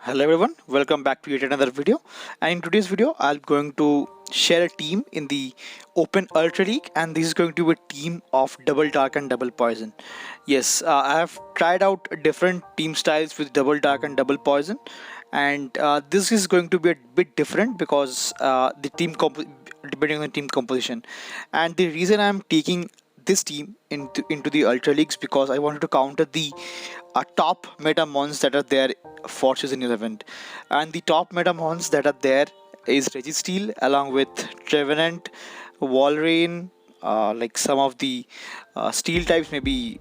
Hello everyone, welcome back to yet another video. And in today's video I'm going to share a team in the Open Ultra League, and this is going to be a team of Double Dark and Double Poison. Yes, I have tried out different team styles with Double Dark and Double Poison, and this is going to be a bit different because depending on the team composition. And the reason I'm taking this team into the Ultra Leagues because I wanted to counter the top meta mons that are there for Season 11, and the top meta mons that are there is Registeel along with Trevenant, Walrein, like some of the steel types, maybe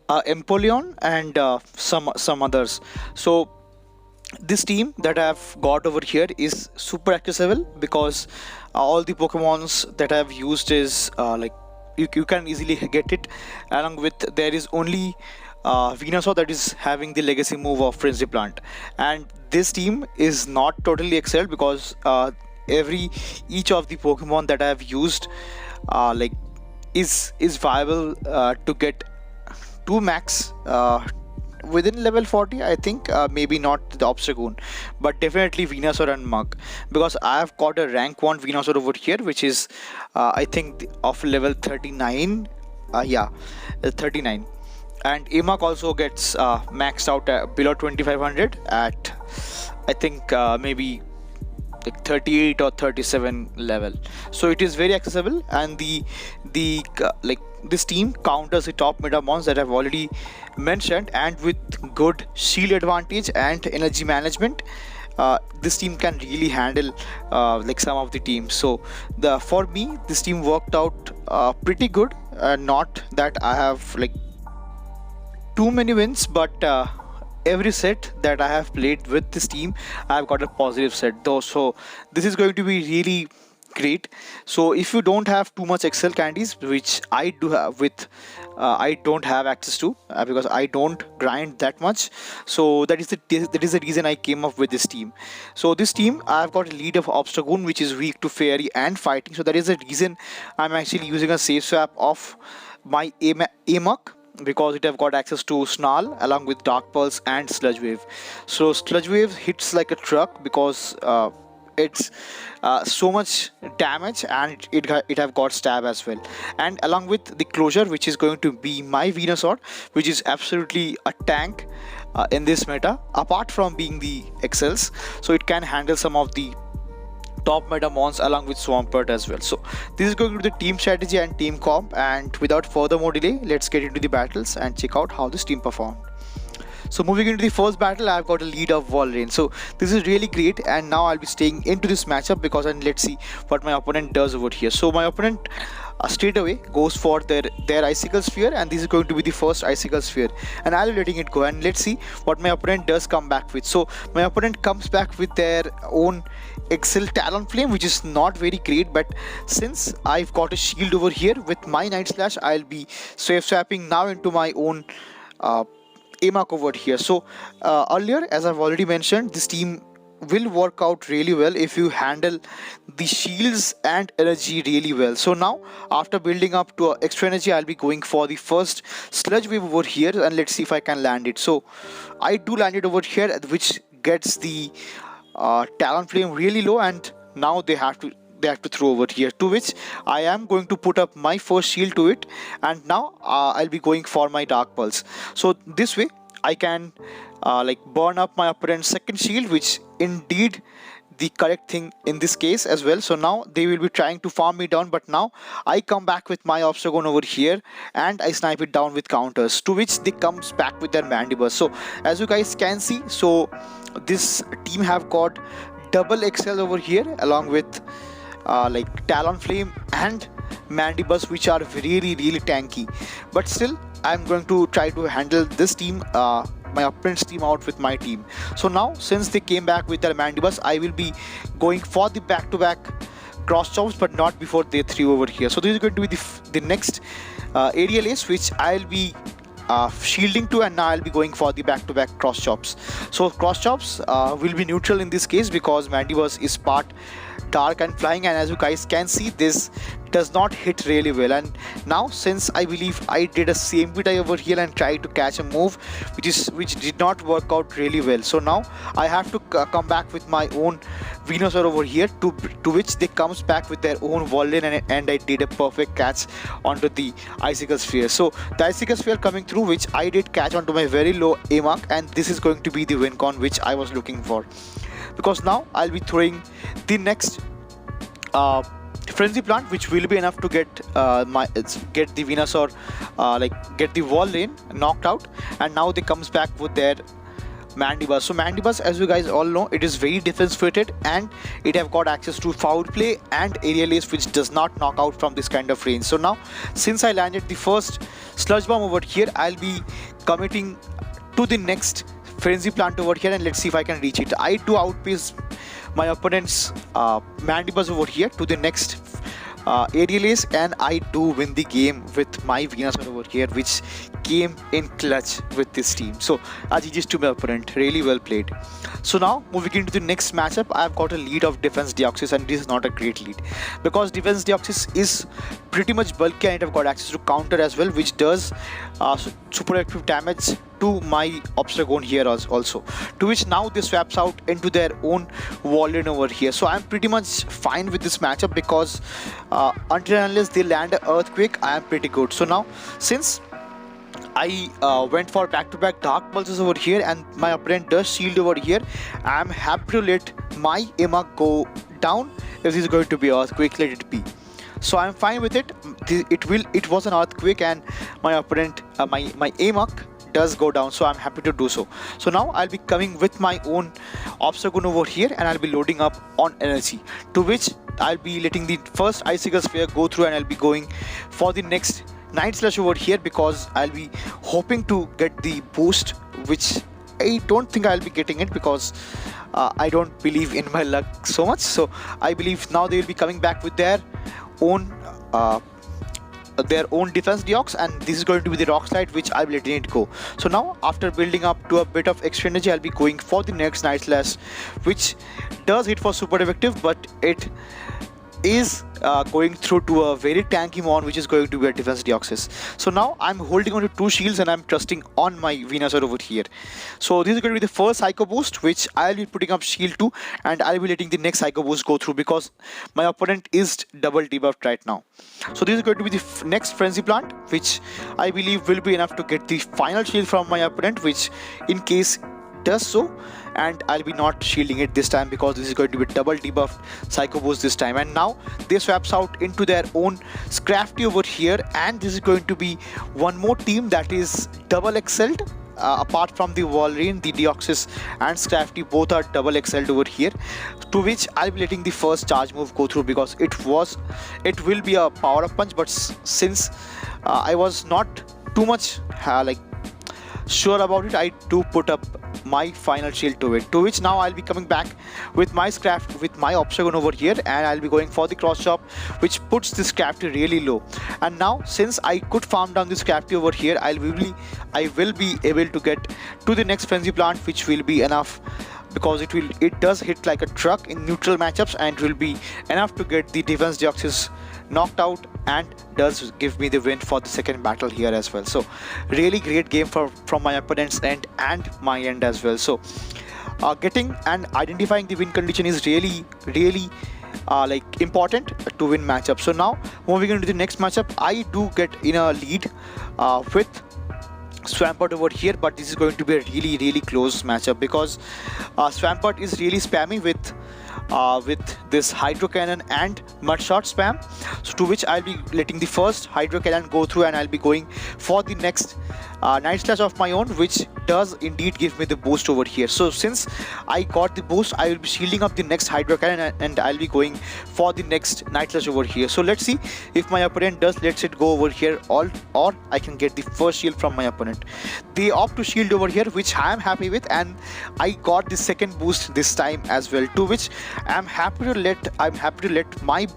Empoleon and some others. So this team that I've got over here is super accessible because all the Pokemons that I've used is like you can easily get it. Along with there is only Venusaur that is having the legacy move of Frenzy Plant, and this team is not totally excelled because each of the Pokemon that I have used like is viable to get 2 max within level 40. I think maybe not the Obstagoon, but definitely Venusaur and Muk, because I have got a rank 1 Venusaur over here which is I think of level 39. Yeah, 39. And A.Muk also gets maxed out below 2500 at I think maybe like 38 or 37 level. So it is very accessible, and like this team counters the top meta mons that I've already mentioned, and with good shield advantage and energy management, this team can really handle like some of the teams. So for me this team worked out pretty good. Not that I have like too many wins, but every set that I have played with this team I've got a positive set though, so this is going to be really great. So if you don't have too much Excel candies, which I do have with I don't have access to because I don't grind that much, so that is the reason I came up with this team. So this team I've got a lead of Obstagoon which is weak to fairy and fighting, so that is the reason I'm actually using a safe swap of my A.Muk, because it have got access to Snarl along with Dark Pulse and Sludge Wave. So Sludge Wave hits like a truck because it's so much damage, and it have got stab as well. And along with the closure, which is going to be my Venusaur, which is absolutely a tank in this meta, apart from being the excels, so it can handle some of the top meta mons along with Swampert as well. So this is going to be the team strategy and team comp, and without further more delay, let's get into the battles and check out how this team performed. So moving into the first battle, I've got a lead of Walrein. So this is really great, and now I'll be staying into this matchup because, and let's see what my opponent does over here. So my opponent straight away goes for their Icicle Sphere, and this is going to be the first Icicle Sphere, and I'll be letting it go, and let's see what my opponent does come back with. So my opponent comes back with their own Excel Talonflame, which is not very great, but since I've got a shield over here with my Night Slash, I'll be safe swapping now into my own A.Muk over here. So earlier, as I've already mentioned, this team will work out really well if you handle the shields and energy really well. So now after building up to extra energy, I'll be going for the first Sludge Wave over here, and let's see if I can land it. So I do land it over here, which gets the Talonflame really low, and now they have to throw over here, to which I am going to put up my first shield to it, and now I'll be going for my Dark Pulse. So this way I can like burn up my opponent's second shield, which indeed the correct thing in this case as well. So now they will be trying to farm me down, but now I come back with my Obstagoon over here and I snipe it down with counters, to which they comes back with their Mandibus. So as you guys can see, so this team have got double XL over here along with like Talonflame and Mandibus, which are really tanky, but still I'm going to try to handle this team, my opponent's team, out with my team. So now since they came back with their Mandibus, I will be going for the back-to-back cross chops, but not before they threw over here. So this is going to be the next aerial ace, which I'll be shielding to, and now I'll be going for the back-to-back cross chops. So cross chops will be neutral in this case because Mandibus is part dark and flying, and as you guys can see, this does not hit really well. And now, since I believe I did a CMP tie over here and tried to catch a move which did not work out really well, so now I have to come back with my own Venusaur over here, to which they comes back with their own Walrein, and I did a perfect catch onto the Icicle Sphere. So the Icicle Sphere coming through, which I did catch onto my very low A.Muk, and this is going to be the win con which I was looking for, because now I'll be throwing the next Frenzy Plant, which will be enough to get get the Venusaur, get the Walrein knocked out. And now they comes back with their Mandibuzz. So Mandibuzz, as you guys all know, it is very defense fitted, and it have got access to Foul Play and Aerial Ace, which does not knock out from this kind of range. So now, since I landed the first Sludge Bomb over here, I'll be committing to the next Frenzy Plant over here, and let's see if I can reach it. I do outpace my opponent's Mandibuzz over here to the next Aerial Ace, and I do win the game with my Venusaur over here, which came in clutch with this team. So GG's to my opponent, really well played. So now moving into the next matchup, I've got a lead of Defense Deoxys, and this is not a great lead because Defense Deoxys is pretty much bulky, and I've got access to counter as well, which does super active damage to my Obstagoon here also, to which now they swaps out into their own Walrein over here. So I'm pretty much fine with this matchup, because until and unless they land an Earthquake, I am pretty good. So now, since I went for back-to-back Dark Pulses over here, and my opponent does shield over here, I'm happy to let my A.Muk go down. If this is going to be Earthquake, let it be. So I'm fine with it. It was an Earthquake, and my opponent, my A.Muk does go down, so I'm happy to do so. So now I'll be coming with my own Obstagoon over here, and I'll be loading up on energy, to which I'll be letting the first Icicle Sphere go through, and I'll be going for the next Night Slash over here, because I'll be hoping to get the boost, which I don't think I'll be getting it, because I don't believe in my luck so much. So I believe now they will be coming back with their own defense Deox, and this is going to be the Rock Slide, which I'll be letting it go. So now, after building up to a bit of extra energy, I'll be going for the next Night Slash, which does hit for super effective, but it is going through to a very tanky mon, which is going to be a Defense Deoxys. So now I'm holding on to 2 shields, and I'm trusting on my Venusaur over here. So this is going to be the first Psycho Boost, which I'll be putting up shield to, and I'll be letting the next Psycho Boost go through, because my opponent is double debuffed right now. So this is going to be the next Frenzy Plant, which I believe will be enough to get the final shield from my opponent, which in case does so, and I'll be not shielding it this time, because this is going to be double debuffed Psycho Boost this time. And now they swaps out into their own Scrafty over here, and this is going to be one more team that is double excelled. Apart from the Walrein, the Deoxys and Scrafty both are double excelled over here, to which I'll be letting the first charge move go through, because it will be a power up punch. But since I was not too much sure about it, I do put up my final shield to it, to which now I'll be coming back with my Obstagoon over here, and I'll be going for the cross chop, which puts the Scrafty really low. And now, since I could farm down the Scrafty over here, I will be able to get to the next Frenzy Plant, which will be enough, because it does hit like a truck in neutral matchups, and it will be enough to get the Defense Deoxys knocked out, and does give me the win for the second battle here as well. So really great game from my opponent's end and my end as well. So getting and identifying the win condition is really important to win matchup. So now moving into the next matchup, I do get in a lead with Swampert over here, but this is going to be a really close matchup, because Swampert is really spammy with this Hydro Cannon and Mud Shot spam, so to which I'll be letting the first Hydro Cannon go through, and I'll be going for the next Night Slash of my own, which does indeed give me the boost over here. So since I got the boost, I will be shielding up the next Hydro Cannon, and I'll be going for the next Night Slash over here. So let's see if my opponent does lets it go over here, or I can get the first shield from my opponent. They opt to shield over here, which I am happy with, and I got the second boost this time as well, to which I'm happy to let my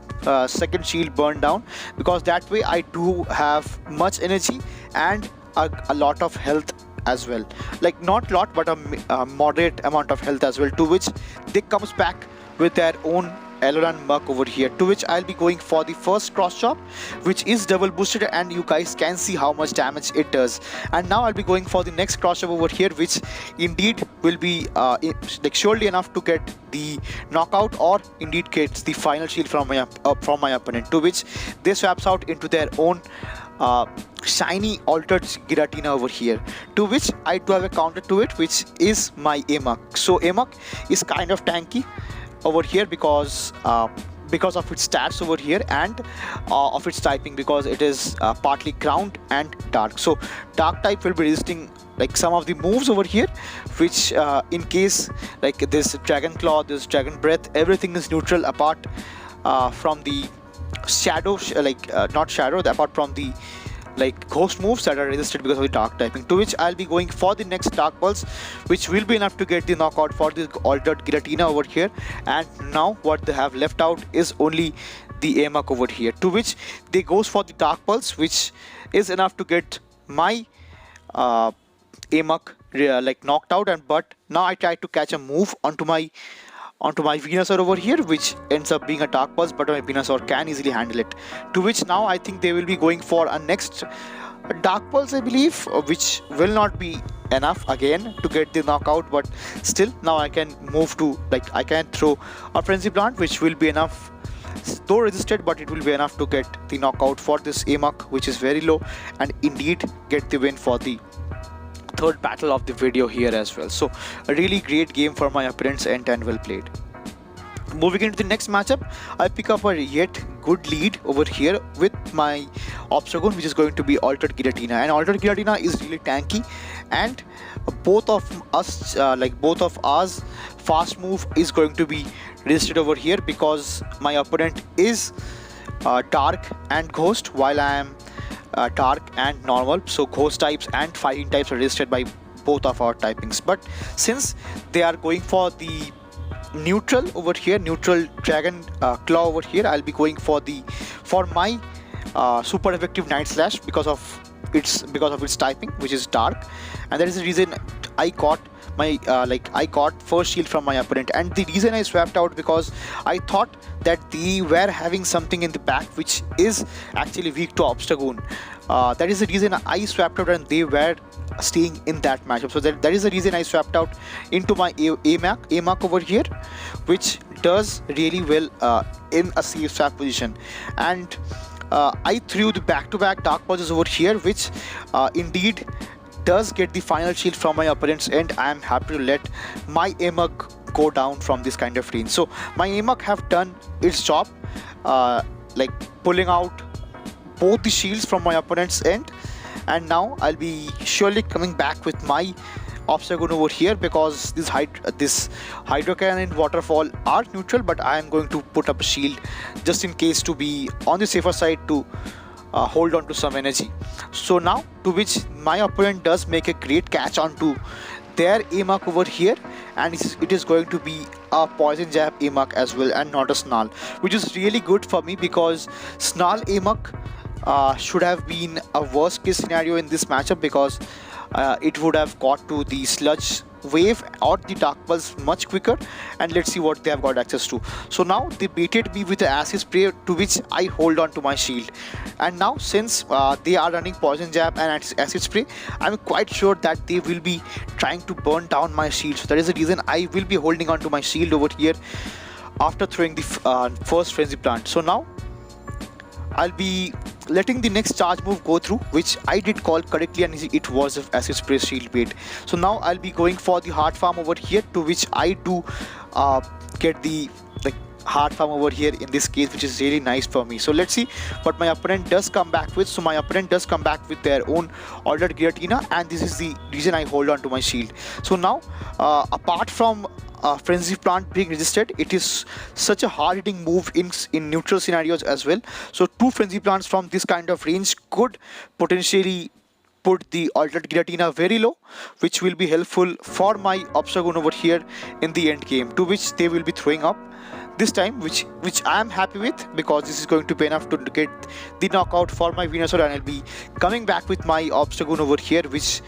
second shield burn down, because that way I do have much energy and a lot of health as well, like not lot but a moderate amount of health as well, to which they comes back with their own alolanmuk over here, to which I'll be going for the first cross chop, which is double boosted, and you guys can see how much damage it does. And now I'll be going for the next cross chop over here, which indeed will be like surely enough to get the knockout, or indeed gets the final shield from my opponent, to which they swaps out into their own shiny altered Giratina over here, to which I do have a counter to it, which is my A.Muk. So A.Muk is kind of tanky over here because of its stats over here, and of its typing, because it is partly ground and dark. So dark type will be resisting like some of the moves over here, which in case like this dragon claw, this dragon breath, everything is neutral apart from the shadow, not shadow, apart from the like ghost moves that are resisted because of the dark typing, to which I'll be going for the next dark pulse, which will be enough to get the knockout for this altered Giratina over here. And now what they have left out is only the A.Muk over here, to which they goes for the dark pulse, which is enough to get my A.Muk like knocked out. And but now I try to catch a move onto my Venusaur over here, which ends up being a dark pulse, but my Venusaur can easily handle it, to which now I think they will be going for a next dark pulse, I believe, which will not be enough again to get the knockout. But still, now I can move to, like, I can throw a frenzy plant, which will be enough, though resisted, but it will be enough to get the knockout for this A.Muk, which is very low, and indeed get the win for the third battle of the video here as well. So a really great game for my opponent's end, and well played. Moving into the next matchup, I pick up a yet good lead over here with my Obstagoon, which is going to be altered Giratina. And altered Giratina is really tanky, and both of us fast move is going to be resisted over here, because my opponent is dark and ghost, while I am dark and normal. So ghost types and fighting types are resisted by both of our typings. But since they are going for the neutral over here, neutral dragon claw over here, I'll be going for my super effective night slash, because of its typing, which is dark. And that is the reason I got my I got first shield from my opponent. And the reason I swapped out, because I thought that they were having something in the back which is actually weak to Obstagoon. That is the reason I swapped out, and they were staying in that matchup. So that is the reason I swapped out into my A.Muk over here, which does really well in a safe swap position. And I threw the back-to-back dark pulses over here, which indeed does get the final shield from my opponent's end. I am happy to let my A.Muk go down from this kind of range. So my A.Muk have done its job, like pulling out both the shields from my opponent's end. And now I'll be surely coming back with my Obstagoon over here, because this Hydro Cannon Waterfall are neutral, but I am going to put up a shield just in case, to be on the safer side, to hold on to some energy. So now, to which my opponent does make a great catch onto their A.Muk over here, and it is going to be a poison jab A.Muk as well, and not a Snarl, which is really good for me, because Snarl A.Muk should have been a worst case scenario in this matchup, because it would have got to the sludge wave or the dark pulse much quicker. And let's see what they have got access to. So now they baited me with the acid spray, to which I hold on to my shield. And now, since they are running poison jab and acid spray, I'm quite sure that they will be trying to burn down my shield. So that is the reason I will be holding on to my shield over here after throwing the first frenzy plant. So now I'll be letting the next charge move go through, which I did call correctly, and it was a acid spray shield bait. So now I'll be going for the hard farm over here, to which I do get the hard farm over here in this case, which is really nice for me. So let's see what my opponent does come back with. So my opponent does come back with their own altered Giratina, and this is the reason I hold on to my shield. So now apart from frenzy plant being resisted, it is such a hard hitting move in neutral scenarios as well. So two frenzy plants from this kind of range could potentially put the altered Giratina very low, which will be helpful for my Obstagoon over here in the end game, to which they will be throwing up this time, which I am happy with, because this is going to be enough to get the knockout for my Venusaur. And I'll be coming back with my Obstagoon over here, which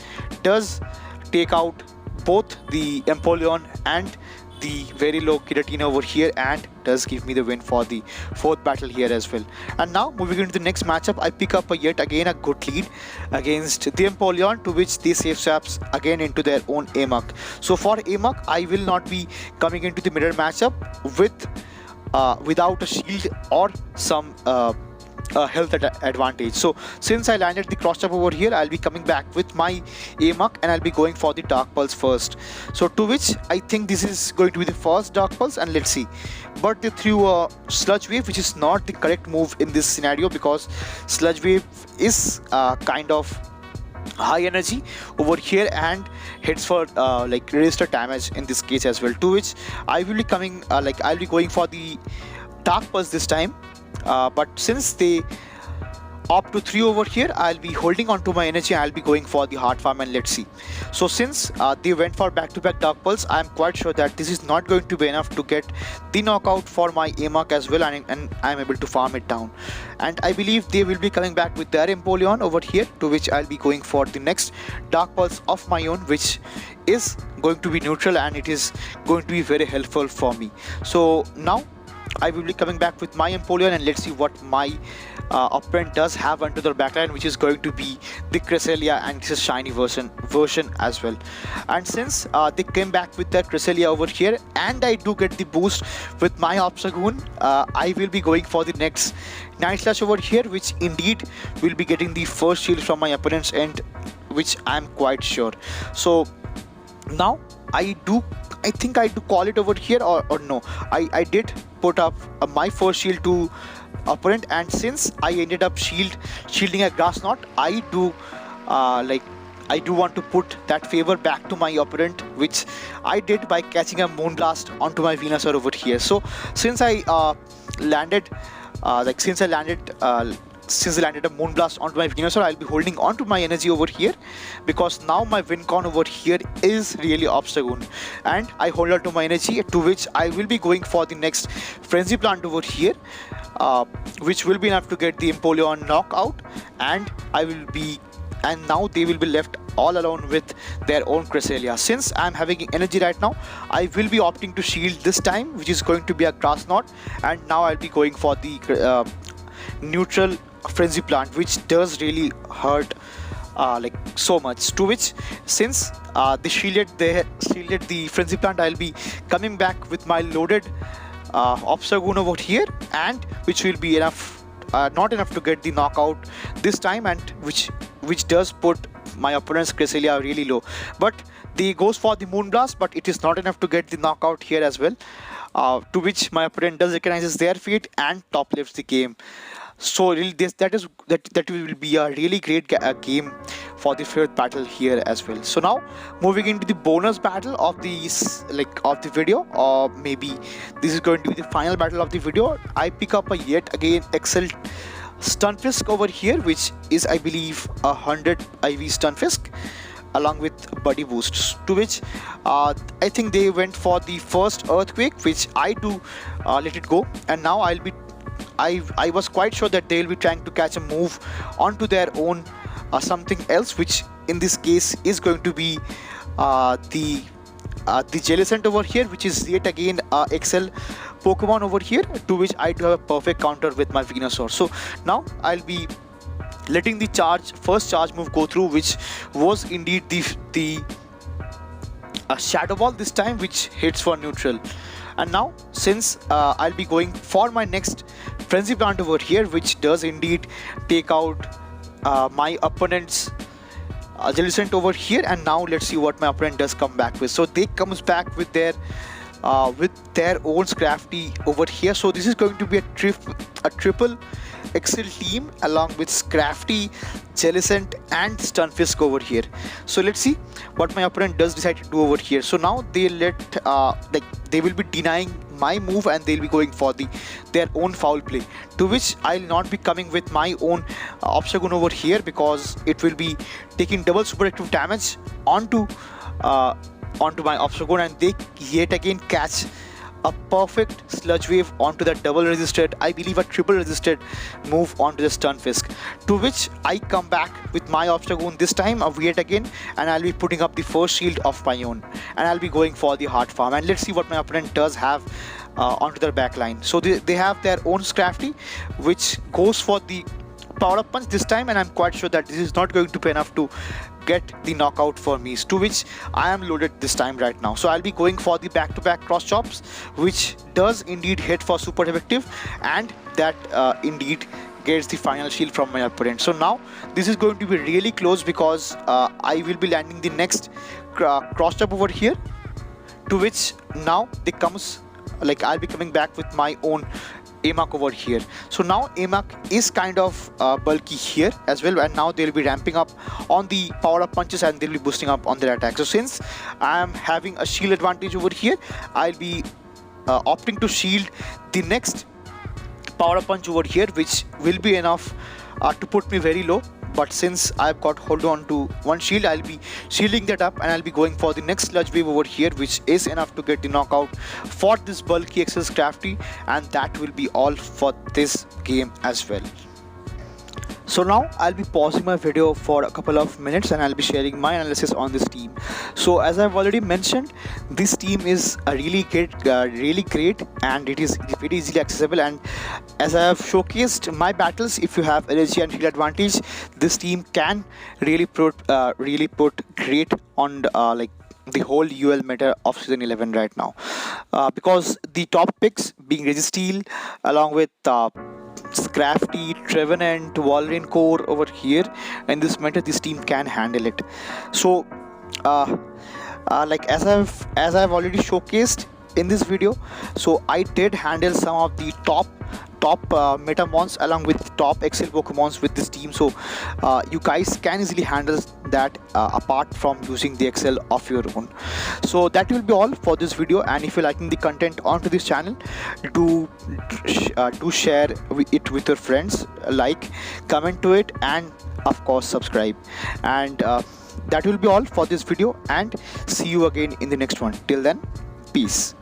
does take out both the Empoleon and the very low Giratina over here and does give me the win for the fourth battle here as well. And now moving into the next matchup, I pick up yet again a good lead against the Empoleon, to which they safe swaps again into their own A.Muk. So for A.Muk, I will not be coming into the mirror matchup without a shield or some health advantage. So since I landed the cross chop over here, I'll be coming back with my A.Muk and I'll be going for the Dark Pulse first. So to which I think this is going to be the first Dark Pulse, and let's see. But they threw a Sludge Wave, which is not the correct move in this scenario, because Sludge Wave is kind of high energy over here and hits for like resistor damage in this case as well. To which I will be coming I'll be going for the Dark Pulse this time. But since they opt to 3 over here, I'll be holding on to my energy and I'll be going for the Heart Farm, and let's see. So since they went for back-to-back Dark Pulse, I'm quite sure that this is not going to be enough to get the knockout for my A.Muk as well, and I'm able to farm it down. And I believe they will be coming back with their Empoleon over here, to which I'll be going for the next Dark Pulse of my own, which is going to be neutral and it is going to be very helpful for me. So now I will be coming back with my Empoleon, and let's see what my opponent does have under their backline, which is going to be the Cresselia, and this is shiny version as well. And since they came back with their Cresselia over here and I do get the boost with my Obstagoon, I will be going for the next Night Slash over here, which indeed will be getting the first shield from my opponent's end, which I'm quite sure. So now I think I do call it over here, or no, I did put up my first shield to opponent, and since I ended up shielding a Grass Knot, I do want to put that favor back to my opponent, which I did by catching a Moonblast onto my Venusaur over here. So since I landed a Moonblast onto my Venusaur, I'll be holding on to my energy over here, because now my win con over here is really Obstagoon, and I hold on to my energy, to which I will be going for the next Frenzy Plant over here, which will be enough to get the Empoleon knockout, and now they will be left all alone with their own Cresselia. Since I'm having energy right now, I will be opting to shield this time, which is going to be a Grass Knot, and now I'll be going for the neutral Frenzy Plant, which does really hurt so much. To which, since they shielded the Frenzy Plant, I'll be coming back with my loaded Obstagoon over here, and which will be enough, not enough to get the knockout this time, and which does put my opponent's Cresselia really low. But they goes for the Moonblast, but it is not enough to get the knockout here as well. To which my opponent does recognizes their fate and top lifts the game. So really that will be a really great game for the fifth battle here as well. So now moving into the bonus battle of the video, or maybe this is going to be the final battle of the video. I pick up a yet again Excel Stunfisk over here, which is, I believe, 100 IV Stunfisk along with Buddy Boosts, to which I think they went for the first Earthquake, which I do let it go, and now I was quite sure that they will be trying to catch a move onto their own something else, which in this case is going to be the Jellicent over here, which is yet again XL Pokemon over here, to which I do have a perfect counter with my Venusaur. So now I'll be letting the first charge move go through, which was indeed the Shadow Ball this time, which hits for neutral. And now, since I'll be going for my next Frenzy Plant over here, which does indeed take out my opponent's Jellicent over here, and now let's see what my opponent does come back with. So they comes back with their own Scrafty over here. So this is going to be a triple Excel team along with Scrafty, Jellicent and Stunfisk over here. So let's see what my opponent does decide to do over here. So now they they will be denying my move and they'll be going for their own foul play, to which I'll not be coming with my own Obstagoon over here, because it will be taking double super active damage onto my Obstagoon, and they yet again catch a perfect sludge wave onto that double resisted, I believe a triple resisted move onto the Stunfisk, to which I come back with my Obstagoon, this time a V8 again, and I'll be putting up the first shield of my own, and I'll be going for the hard farm, and let's see what my opponent does have onto their back line. So they have their own Scrafty, which goes for the power up punch this time, and I'm quite sure that this is not going to be enough to get the knockout for me, to which I am loaded this time right now. So I'll be going for the back-to-back cross chops, which does indeed hit for super effective, and that indeed gets the final shield from my opponent. So now this is going to be really close, because I will be landing the next cross chop over here, to which now they comes, like, I'll be coming back with my own A.Muk over here. So now A.Muk is kind of bulky here as well, and now they'll be ramping up on the power up punches, and they'll be boosting up on their attack. So since I am having a shield advantage over here, I'll be opting to shield the next power up punch over here, which will be enough to put me very low. But since I've got hold on to one shield, I'll be shielding that up, and I'll be going for the next sludge wave over here, which is enough to get the knockout for this bulky XL Scrafty, and that will be all for this game as well. So now I'll be pausing my video for a couple of minutes, and I'll be sharing my analysis on this team. So as I've already mentioned, this team is a really great, and it is very easily accessible. And as I have showcased my battles, if you have energy and field advantage, this team can really put great on like the whole UL meta of season 11 right now, because the top picks being Registeel along with Scrafty, Trevenant, Walrein core over here, and this meta this team can handle it. So like as I've already showcased in this video, so I did handle some of the top meta mons along with top XL Pokemons with this team. So you guys can easily handle that apart from using the XL of your own. So that will be all for this video, and if you're liking the content onto this channel, do share it with your friends, like, comment to it, and of course subscribe. And that will be all for this video, and see you again in the next one. Till then, peace.